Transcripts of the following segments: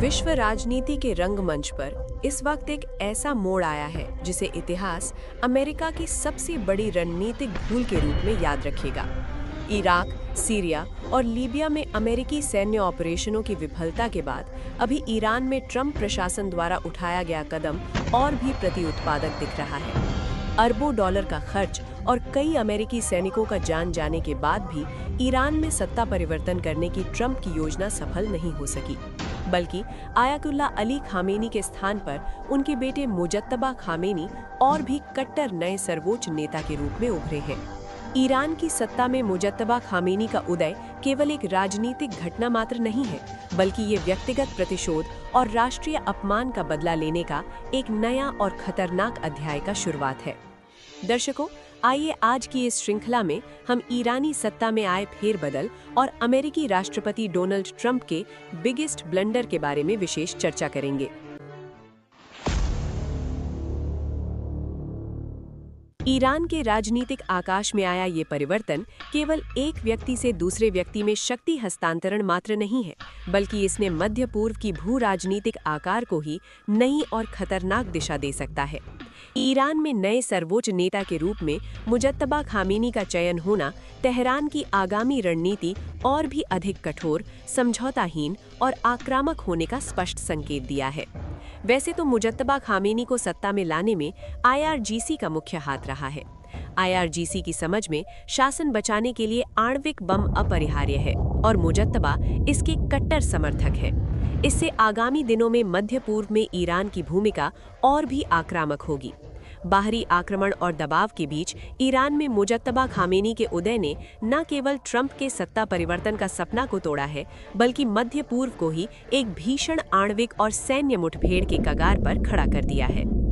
विश्व राजनीति के रंगमंच पर इस वक्त एक ऐसा मोड़ आया है जिसे इतिहास अमेरिका की सबसे बड़ी रणनीतिक भूल के रूप में याद रखेगा। इराक, सीरिया और लीबिया में अमेरिकी सैन्य ऑपरेशनों की विफलता के बाद अभी ईरान में ट्रंप प्रशासन द्वारा उठाया गया कदम और भी प्रति-उत्पादक दिख रहा है। अरबों डॉलर का खर्च और कई अमेरिकी सैनिकों का जान जाने के बाद भी ईरान में सत्ता परिवर्तन करने की ट्रंप की योजना सफल नहीं हो सकी, बल्कि आयतुल्ला अली खामेनी के स्थान पर उनके बेटे मुजत्तबा खामेनी और भी कट्टर नए सर्वोच्च नेता के रूप में उभरे हैं। ईरान की सत्ता में मुजत्तबा खामेनी का उदय केवल एक राजनीतिक घटना मात्र नहीं है, बल्कि ये व्यक्तिगत प्रतिशोध और राष्ट्रीय अपमान का बदला लेने का एक नया और खतरनाक अध्याय का शुरुआत है। दर्शकों, आइए आज की इस श्रृंखला में हम ईरानी सत्ता में आए फेरबदल और अमेरिकी राष्ट्रपति डोनाल्ड ट्रंप के बिगेस्ट ब्लंडर के बारे में विशेष चर्चा करेंगे। ईरान के राजनीतिक आकाश में आया ये परिवर्तन केवल एक व्यक्ति से दूसरे व्यक्ति में शक्ति हस्तांतरण मात्र नहीं है, बल्कि इसने मध्य पूर्व की भू राजनीतिक आकार को ही नई और खतरनाक दिशा दे सकता है। ईरान में नए सर्वोच्च नेता के रूप में मुजत्तबा खामेनी का चयन होना तेहरान की आगामी रणनीति और भी अधिक कठोर, समझौताहीन और आक्रामक होने का स्पष्ट संकेत दिया है। वैसे तो मुजत्तबा खामेनी को सत्ता में लाने में IRGC का मुख्य हाथ रहा है। IRGC की समझ में शासन बचाने के लिए आणविक बम अपरिहार्य है और मुजत्तबा इसके कट्टर समर्थक है। इससे आगामी दिनों में मध्य पूर्व में ईरान की भूमिका और भी आक्रामक होगी। बाहरी आक्रमण और दबाव के बीच ईरान में मुजत्तबा खामेनी के उदय ने न केवल ट्रंप के सत्ता परिवर्तन का सपना को तोड़ा है, बल्कि मध्य पूर्व को ही एक भीषण आणविक और सैन्य मुठभेड़ के कगार पर खड़ा कर दिया है।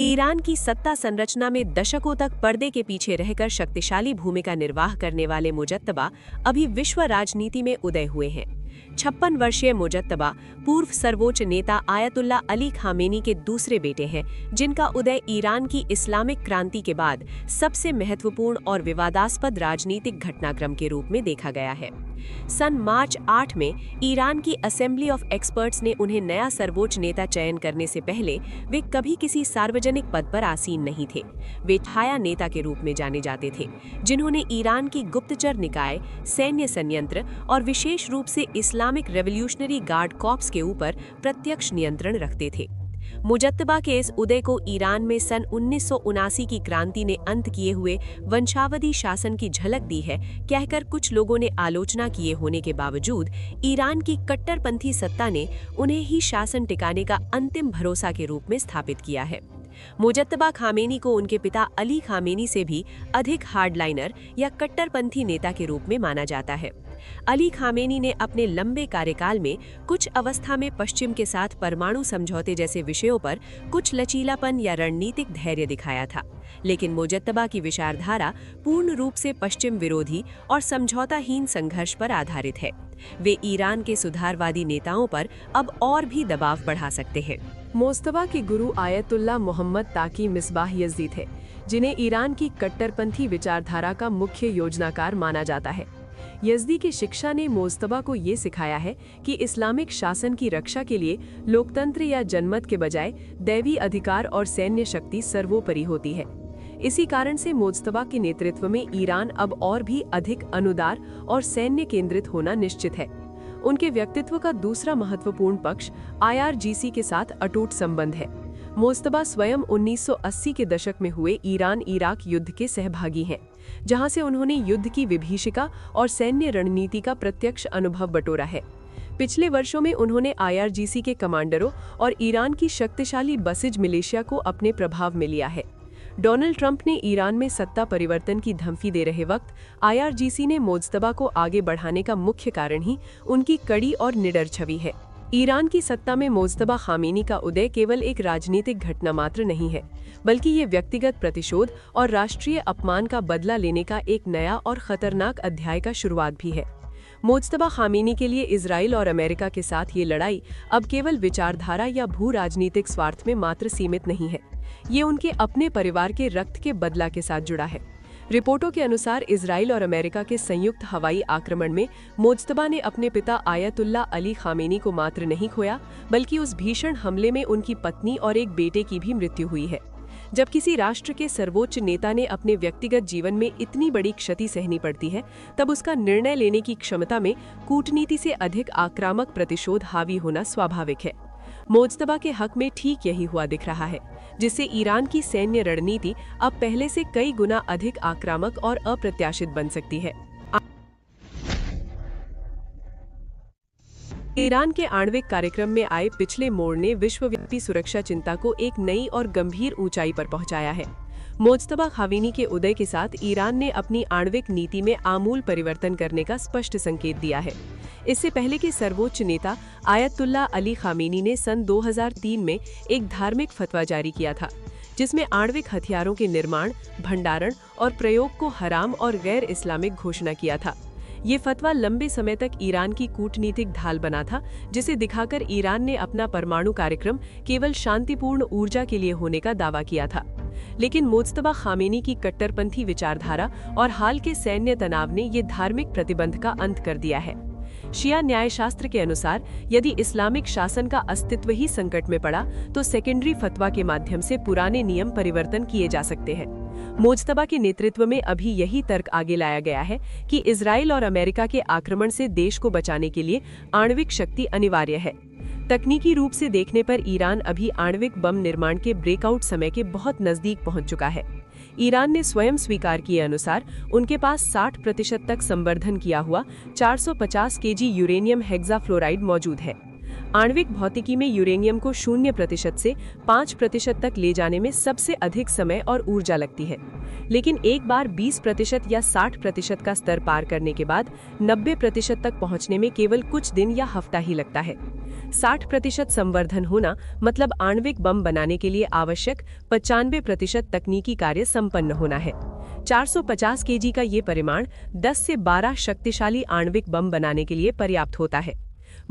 ईरान की सत्ता संरचना में दशकों तक पर्दे के पीछे रहकर शक्तिशाली भूमिका निर्वाह करने वाले मुजत्तबा अभी विश्व राजनीति में उदय हुए हैं। 56 वर्षीय मुजत्तबा पूर्व सर्वोच्च नेता आयतुल्ला अली खामेनी के दूसरे बेटे हैं, जिनका उदय ईरान की इस्लामिक क्रांति के बाद सबसे महत्वपूर्ण और विवादास्पद राजनीतिक घटनाक्रम के रूप में देखा गया है। सन मार्च 8 में ईरान की असेंबली ऑफ एक्सपर्ट्स ने उन्हें नया सर्वोच्च नेता चयन करने से पहले वे कभी किसी सार्वजनिक पद पर आसीन नहीं थे। वे छाया नेता के रूप में जाने जाते थे, जिन्होंने ईरान की गुप्तचर निकाय, सैन्य संयंत्र और विशेष रूप से इस्लामिक रेवोल्यूशनरी गार्ड कॉर्प्स के ऊपर प्रत्यक्ष नियंत्रण रखते थे। मुजत्तबा के इस उदय को ईरान में सन 1979 की क्रांति ने अंत किए हुए वंशावली शासन की झलक दी है, कहकर कुछ लोगों ने आलोचना किए होने के बावजूद ईरान की कट्टरपंथी सत्ता ने उन्हें ही शासन टिकाने का अंतिम भरोसा के रूप में स्थापित किया है। मुजत्तबा खामेनी को उनके पिता अली खामेनी से भी अधिक हार्डलाइनर या कट्टरपंथी नेता के रूप में माना जाता है। अली खामेनी ने अपने लंबे कार्यकाल में कुछ अवस्था में पश्चिम के साथ परमाणु समझौते जैसे विषयों पर कुछ लचीलापन या रणनीतिक धैर्य दिखाया था, लेकिन मुजत्तबा की विचारधारा पूर्ण रूप से पश्चिम विरोधी और समझौताहीन संघर्ष पर आधारित है। वे ईरान के सुधारवादी नेताओं पर अब और भी दबाव बढ़ा सकते हैं। मुजत्तबा के गुरु आयतुल्ला मोहम्मद ताकी मिसबाह यज़दी थे, जिन्हें ईरान की कट्टरपंथी विचारधारा का मुख्य योजनाकार माना जाता है। यज़दी की शिक्षा ने मुजत्तबा को ये सिखाया है कि इस्लामिक शासन की रक्षा के लिए लोकतंत्र या जनमत के बजाय दैवी अधिकार और सैन्य शक्ति सर्वोपरि होती है। इसी कारण से मुजत्तबा के नेतृत्व में ईरान अब और भी अधिक अनुदार और सैन्य केंद्रित होना निश्चित है। उनके व्यक्तित्व का दूसरा महत्वपूर्ण पक्ष IRGC के साथ अटूट संबंध है। मुजत्तबा स्वयं 1980 के दशक में हुए ईरान-इराक युद्ध के सहभागी हैं, जहां से उन्होंने युद्ध की विभीषिका और सैन्य रणनीति का प्रत्यक्ष अनुभव बटोरा है। पिछले वर्षों में उन्होंने IRGC के कमांडरों और ईरान की शक्तिशाली बसिज मिलिशिया को अपने प्रभाव में लिया है। डोनाल्ड ट्रंप ने ईरान में सत्ता परिवर्तन की धमकी दे रहे वक्त IRGC ने मुजत्तबा को आगे बढ़ाने का मुख्य कारण ही उनकी कड़ी और निडर छवि है। ईरान की सत्ता में मुजत्तबा खामेनी का उदय केवल एक राजनीतिक घटना मात्र नहीं है, बल्कि ये व्यक्तिगत प्रतिशोध और राष्ट्रीय अपमान का बदला लेने का एक नया और खतरनाक अध्याय का शुरुआत भी है। मुजत्तबा खामेनी के लिए इजराइल और अमेरिका के साथ ये लड़ाई अब केवल विचारधारा या भू राजनीतिक स्वार्थ में मात्र सीमित नहीं है। ये उनके अपने परिवार के रक्त के बदला के साथ जुड़ा है। रिपोर्टों के अनुसार इजराइल और अमेरिका के संयुक्त हवाई आक्रमण में मोज्तबा ने अपने पिता आयतुल्ला अली खामेनी को मात्र नहीं खोया, बल्कि उस भीषण हमले में उनकी पत्नी और एक बेटे की भी मृत्यु हुई है। जब किसी राष्ट्र के सर्वोच्च नेता ने अपने व्यक्तिगत जीवन में इतनी बड़ी क्षति सहनी पड़ती है, तब उसका निर्णय लेने की क्षमता में कूटनीति से अधिक आक्रामक प्रतिशोध हावी होना स्वाभाविक है। मोज्तबा के हक में ठीक यही हुआ दिख रहा है, जिससे ईरान की सैन्य रणनीति अब पहले से कई गुना अधिक आक्रामक और अप्रत्याशित बन सकती है। ईरान के आणविक कार्यक्रम में आए पिछले मोड़ ने विश्वव्यापी सुरक्षा चिंता को एक नई और गंभीर ऊंचाई पर पहुंचाया है। मोज्तबा खामेनी के उदय के साथ ईरान ने अपनी आणविक नीति में आमूल परिवर्तन करने का स्पष्ट संकेत दिया है। इससे पहले के सर्वोच्च नेता आयतुल्ला अली खामेनी ने सन 2003 में एक धार्मिक फतवा जारी किया था, जिसमें आणविक हथियारों के निर्माण, भंडारण और प्रयोग को हराम और गैर इस्लामिक घोषणा किया था। ये फतवा लंबे समय तक ईरान की कूटनीतिक ढाल बना था, जिसे दिखाकर ईरान ने अपना परमाणु कार्यक्रम केवल शांतिपूर्ण ऊर्जा के लिए होने का दावा किया था। लेकिन मोज्तबा खामेनी की कट्टरपंथी विचारधारा और हाल के सैन्य तनाव ने ये धार्मिक प्रतिबंध का अंत कर दिया है। शिया न्यायशास्त्र के अनुसार यदि इस्लामिक शासन का अस्तित्व ही संकट में पड़ा, तो सेकेंडरी फतवा के माध्यम से पुराने नियम परिवर्तन किए जा सकते हैं। मोज्तबा के नेतृत्व में अभी यही तर्क आगे लाया गया है कि इजराइल और अमेरिका के आक्रमण से देश को बचाने के लिए आणविक शक्ति अनिवार्य है। तकनीकी रूप से देखने पर ईरान अभी आणविक बम निर्माण के ब्रेकआउट समय के बहुत नजदीक पहुंच चुका है। ईरान ने स्वयं स्वीकार किए अनुसार उनके पास 60% तक संवर्धन किया हुआ 450 केजी यूरेनियम हेक्साफ्लोराइड मौजूद है। आणविक भौतिकी में यूरेनियम को 0% से 5% तक ले जाने में सबसे अधिक समय और ऊर्जा लगती है, लेकिन एक बार 20% या 60% का स्तर पार करने के बाद 90% तक पहुंचने में केवल कुछ दिन या हफ्ता ही लगता है। 60% संवर्धन होना मतलब आणविक बम बनाने के लिए आवश्यक 95% तकनीकी कार्य संपन्न होना है। 450 केजी का ये परिमाण 10 से 12 शक्तिशाली आणविक बम बनाने के लिए पर्याप्त होता है।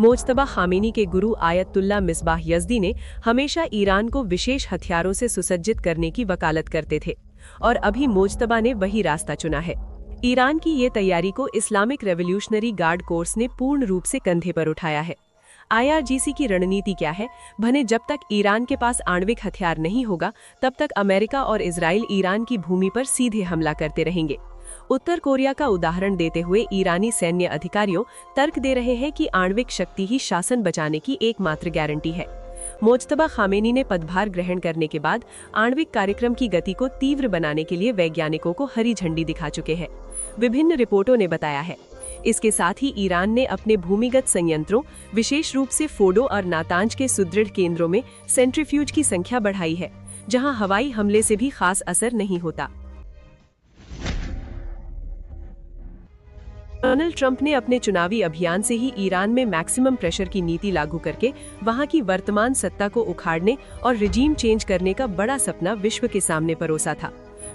मोज्तबा खामेनी के गुरु आयतुल्ला मिसबाह यज़दी ने हमेशा ईरान को विशेष हथियारों से सुसज्जित करने की वकालत करते थे, और अभी मोज्तबा ने वही रास्ता चुना है। ईरान की ये तैयारी को इस्लामिक रेवोल्यूशनरी गार्ड कोर्स ने पूर्ण रूप से कंधे पर उठाया है। IRGC की रणनीति क्या है? भने जब तक ईरान के पास आणविक हथियार नहीं होगा, तब तक अमेरिका और इजराइल ईरान की भूमि पर सीधे हमला करते रहेंगे। उत्तर कोरिया का उदाहरण देते हुए ईरानी सैन्य अधिकारियों तर्क दे रहे हैं कि आणविक शक्ति ही शासन बचाने की एकमात्र गारंटी है। मोज्तबा खामेनी ने पदभार ग्रहण करने के बाद आणविक कार्यक्रम की गति को तीव्र बनाने के लिए वैज्ञानिकों को हरी झंडी दिखा चुके हैं, विभिन्न रिपोर्टों ने बताया है। इसके साथ ही ईरान ने अपने भूमिगत संयंत्रों, विशेष रूप से फोर्डो और नातांज के सुदृढ़ केंद्रों में सेंट्रीफ्यूज की संख्या बढ़ाई है, जहां हवाई हमले से भी खास असर नहीं होता। डोनाल्ड ट्रंप ने अपने चुनावी अभियान से ही ईरान में मैक्सिमम प्रेशर की नीति लागू करके वहां की वर्तमान सत्ता को उखाड़ने और रिजीम चेंज करने का बड़ा सपना विश्व के सामने परोसा था।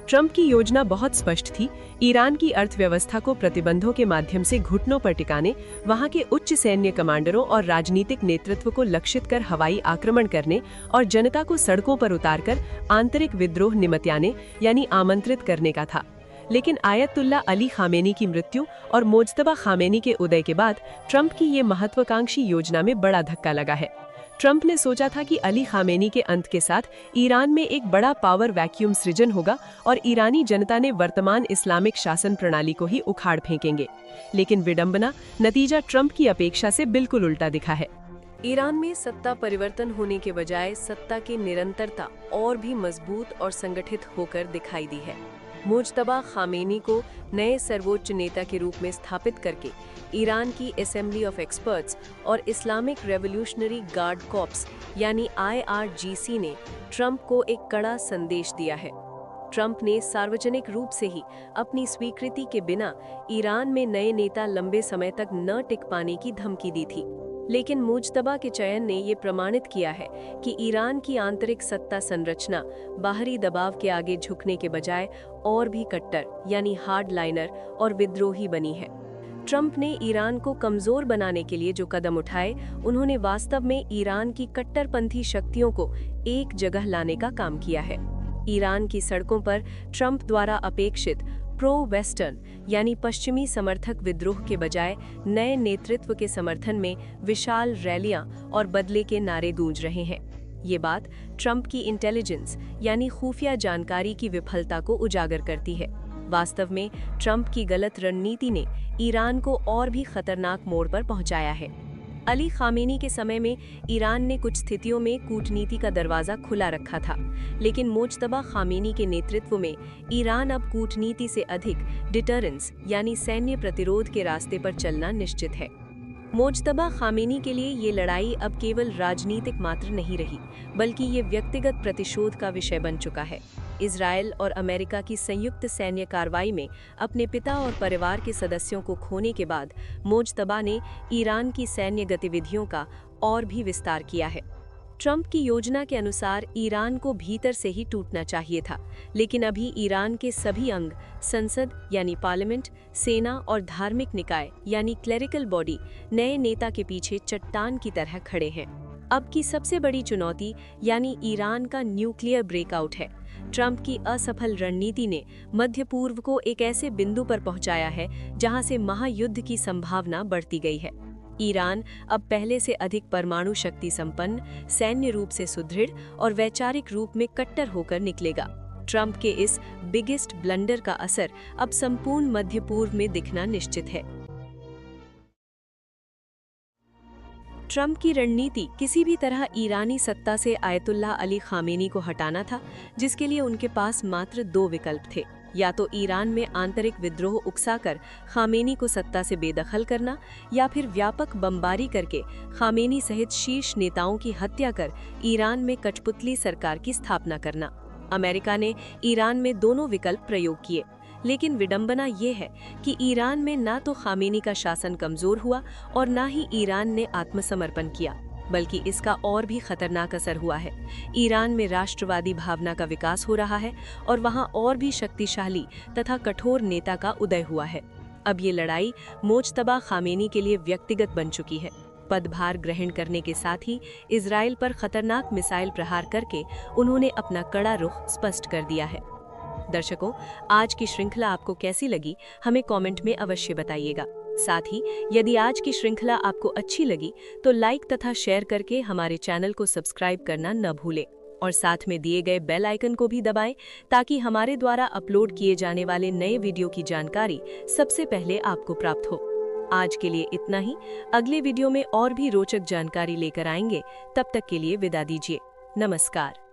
ट्रंप की योजना बहुत स्पष्ट थी, ईरान की अर्थव्यवस्था को प्रतिबंधों के माध्यम से घुटनों पर टिकाने, वहां के उच्च सैन्य कमांडरों और राजनीतिक नेतृत्व को लक्षित कर हवाई आक्रमण करने और जनता को सड़कों पर उतारकर आंतरिक विद्रोह निमत्याने यानी आमंत्रित करने का था। लेकिन आयतुल्ला अली खामेनी की मृत्यु और मोज्तबा खामेनी के उदय के बाद ट्रंप की ये महत्वाकांक्षी योजना में बड़ा धक्का लगा है। ट्रंप ने सोचा था कि अली खामेनी के अंत के साथ ईरान में एक बड़ा पावर वैक्यूम सृजन होगा और ईरानी जनता ने वर्तमान इस्लामिक शासन प्रणाली को ही उखाड़ फेंकेंगे। लेकिन विडंबना, नतीजा ट्रंप की अपेक्षा से बिल्कुल उल्टा दिखा है। ईरान में सत्ता परिवर्तन होने के बजाय सत्ता की निरंतरता और भी मजबूत और संगठित होकर दिखाई दी है। मुज्तबा खामेनी को नए सर्वोच्च नेता के रूप में स्थापित करके ईरान की असेंबली ऑफ एक्सपर्ट्स और इस्लामिक रेवोल्यूशनरी गार्ड कॉर्प्स यानी IRGC ने ट्रंप को एक कड़ा संदेश दिया है। ट्रंप ने सार्वजनिक रूप से ही अपनी स्वीकृति के बिना ईरान में नए नेता लंबे समय तक न टिक पाने की धमकी दी थी। लेकिन मुज्तबा के चयन ने ये प्रमाणित किया है कि ईरान की आंतरिक सत्ता संरचना बाहरी दबाव के आगे झुकने के बजाय और भी कट्टर यानी हार्ड लाइनर और विद्रोही बनी है। ट्रंप ने ईरान को कमजोर बनाने के लिए जो कदम उठाए, उन्होंने वास्तव में ईरान की कट्टरपंथी शक्तियों को एक जगह लाने का काम किया है। ईरान की सड़कों पर ट्रंप द्वारा अपेक्षित प्रो वेस्टर्न यानी पश्चिमी समर्थक विद्रोह के बजाय नए नेतृत्व के समर्थन में विशाल रैलियां और बदले के नारे गूंज रहे हैं। ये बात ट्रंप की इंटेलिजेंस यानी खुफिया जानकारी की विफलता को उजागर करती है। वास्तव में ट्रंप की गलत रणनीति ने ईरान को और भी खतरनाक मोड़ पर पहुंचाया है। अली खामेनी के समय में ईरान ने कुछ स्थितियों में कूटनीति का दरवाजा खुला रखा था, लेकिन मुज्तबा खामेनी के नेतृत्व में ईरान अब कूटनीति से अधिक डिटरेंस यानी सैन्य प्रतिरोध के रास्ते पर चलना निश्चित है। मुज्तबा खामेनी के लिए ये लड़ाई अब केवल राजनीतिक मात्र नहीं रही, बल्कि ये व्यक्तिगत प्रतिशोध का विषय बन चुका है। इजराइल और अमेरिका की संयुक्त सैन्य कार्रवाई में अपने पिता और परिवार के सदस्यों को खोने के बाद मुज्तबा ने ईरान की सैन्य गतिविधियों का और भी विस्तार किया है। ट्रंप की योजना के अनुसार ईरान को भीतर से ही टूटना चाहिए था, लेकिन अभी ईरान के सभी अंग, संसद यानी पार्लियामेंट, सेना और धार्मिक निकाय यानी क्लेरिकल बॉडी नए नेता के पीछे चट्टान की तरह खड़े हैं। अब की सबसे बड़ी चुनौती यानी ईरान का न्यूक्लियर ब्रेकआउट है। ट्रंप की असफल रणनीति ने मध्य पूर्व को एक ऐसे बिंदु पर पहुंचाया है जहां से महायुद्ध की संभावना बढ़ती गई है। ईरान अब पहले से अधिक परमाणु शक्ति संपन्न, सैन्य रूप से सुदृढ़ और वैचारिक रूप में कट्टर होकर निकलेगा। ट्रंप के इस बिगेस्ट ब्लंडर का असर अब संपूर्ण मध्य पूर्व में दिखना निश्चित है। ट्रंप की रणनीति किसी भी तरह ईरानी सत्ता से आयतुल्लाह अली खामेनी को हटाना था, जिसके लिए उनके पास मात्र दो विकल्प थे। या तो ईरान में आंतरिक विद्रोह उकसाकर खामेनी को सत्ता से बेदखल करना, या फिर व्यापक बमबारी करके खामेनी सहित शीर्ष नेताओं की हत्या कर ईरान में कठपुतली सरकार की स्थापना करना। अमेरिका ने ईरान में दोनों विकल्प प्रयोग किए, लेकिन विडंबना ये है कि ईरान में ना तो खामेनी का शासन कमजोर हुआ और ना ही ईरान ने आत्मसमर्पण किया, बल्कि इसका और भी खतरनाक असर हुआ है। ईरान में राष्ट्रवादी भावना का विकास हो रहा है और वहां और भी शक्तिशाली तथा कठोर नेता का उदय हुआ है। अब ये लड़ाई मुज्तबा खामेनी के लिए व्यक्तिगत बन चुकी है। पदभार ग्रहण करने के साथ ही इजराइल पर खतरनाक मिसाइल प्रहार करके उन्होंने अपना कड़ा रुख स्पष्ट कर दिया है। दर्शकों, आज की श्रृंखला आपको कैसी लगी, हमें कमेंट में अवश्य बताइएगा। साथ ही यदि आज की श्रृंखला आपको अच्छी लगी तो लाइक तथा शेयर करके हमारे चैनल को सब्सक्राइब करना न भूलें और साथ में दिए गए बेल आइकन को भी दबाएं, ताकि हमारे द्वारा अपलोड किए जाने वाले नए वीडियो की जानकारी सबसे पहले आपको प्राप्त हो। आज के लिए इतना ही। अगले वीडियो में और भी रोचक जानकारी लेकर आएंगे। तब तक के लिए विदा दीजिए। नमस्कार।